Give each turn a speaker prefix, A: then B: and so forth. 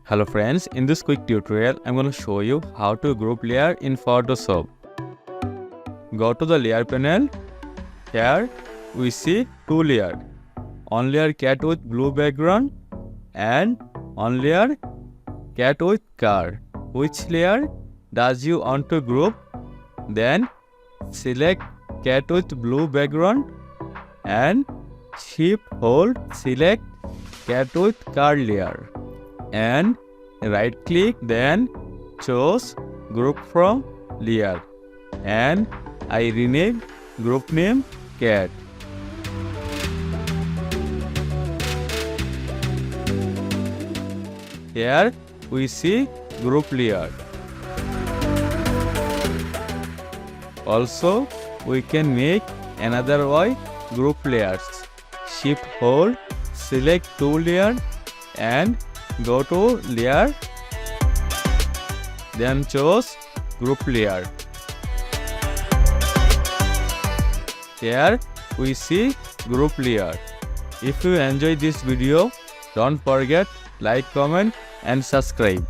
A: Hello friends, in this quick tutorial, I'm going to show you how to group layer in Photoshop. Go to the layer panel. Here we see two layers. One layer cat with blue background and one layer cat with car. Which layer does you want to group? Then select cat with blue background and shift hold select cat with car layer. And right click, then choose group from layer, and I rename group name cat. Here we see group layer. Also we can make another way group layers. Shift hold select two layer and go to layer, then choose group layer. Here we see group layer. If you enjoy this video, don't forget like, comment and subscribe.